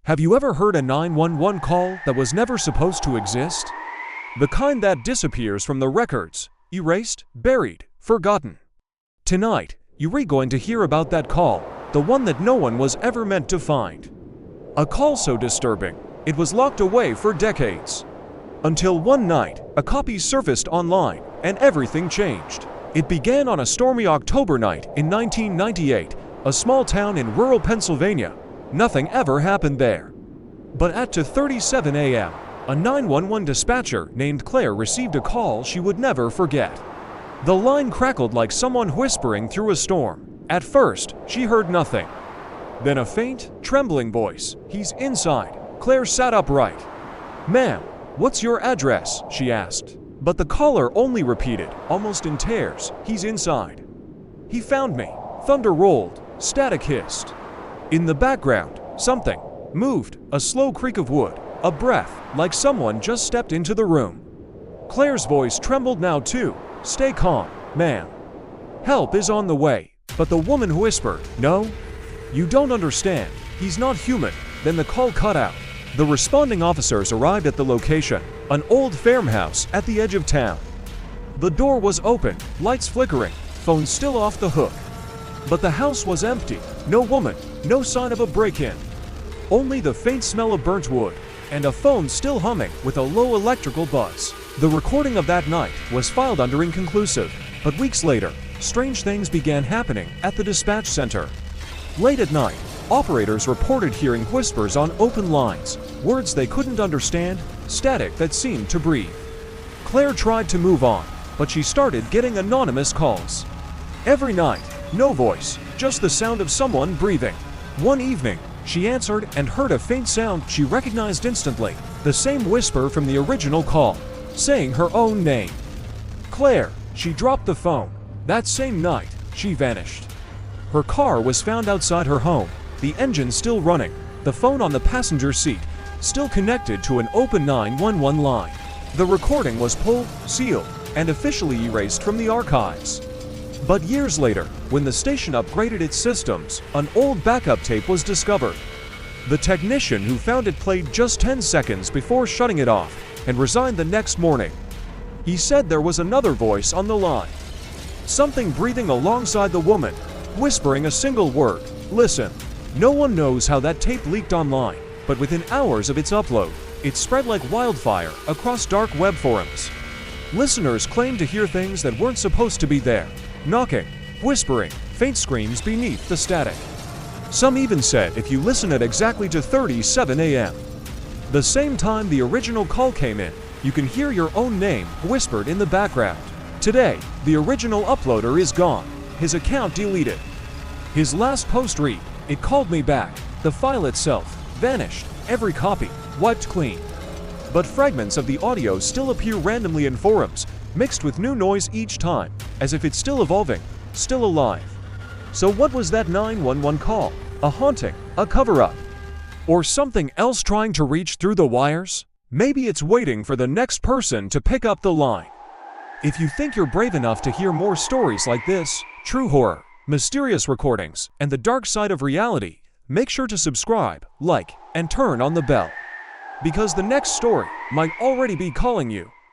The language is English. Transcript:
Have you ever heard a 911 call that was never supposed to exist? The kind that disappears from the records, erased, buried, forgotten. Tonight, you're going to hear about that call, the one that no one was ever meant to find. A call so disturbing, it was locked away for decades. Until one night, a copy surfaced online, and everything changed. It began on a stormy October night in 1998, a small town in rural Pennsylvania. Nothing ever happened there. But at 2:37 a.m., a 911 dispatcher named Claire received a call she would never forget. The line crackled like someone whispering through a storm. At first, she heard nothing. Then a faint, trembling voice. "He's inside." Claire sat upright. "Ma'am, what's your address?" she asked. But the caller only repeated, almost in tears, "He's inside." "He found me." Thunder rolled, static hissed. In the background, something moved, a slow creak of wood, a breath, like someone just stepped into the room. Claire's voice trembled now too. "Stay calm, ma'am. Help is on the way." But the woman whispered, "No, you don't understand. He's not human." Then the call cut out. The responding officers arrived at the location, an old farmhouse at the edge of town. The door was open, lights flickering, phone still off the hook. But the house was empty. No woman, no sign of a break-in. Only the faint smell of burnt wood, and a phone still humming with a low electrical buzz. The recording of that night was filed under inconclusive, but weeks later, strange things began happening at the dispatch center. Late at night, operators reported hearing whispers on open lines, words they couldn't understand, static that seemed to breathe. Claire tried to move on, but she started getting anonymous calls. Every night, no voice, just the sound of someone breathing. One evening, she answered and heard a faint sound she recognized instantly, the same whisper from the original call, saying her own name. Claire. She dropped the phone. That same night, she vanished. Her car was found outside her home, the engine still running, the phone on the passenger seat, still connected to an open 911 line. The recording was pulled, sealed, and officially erased from the archives. But years later, when the station upgraded its systems, an old backup tape was discovered. The technician who found it played just 10 seconds before shutting it off and resigned the next morning. He said there was another voice on the line. Something breathing alongside the woman, whispering a single word, "Listen." No one knows how that tape leaked online, but within hours of its upload, it spread like wildfire across dark web forums. Listeners claimed to hear things that weren't supposed to be there. Knocking, whispering, faint screams beneath the static. Some even said if you listen at exactly 2:37 a.m., the same time the original call came in, you can hear your own name whispered in the background. Today, the original uploader is gone, his account deleted. His last post read, "It called me back." The file itself vanished, every copy wiped clean. But fragments of the audio still appear randomly in forums, mixed with new noise each time, as if it's still evolving, still alive. So what was that 911 call? A haunting? A cover-up? Or something else trying to reach through the wires? Maybe it's waiting for the next person to pick up the line. If you think you're brave enough to hear more stories like this, true horror, mysterious recordings, and the dark side of reality, make sure to subscribe, like, and turn on the bell. Because the next story might already be calling you.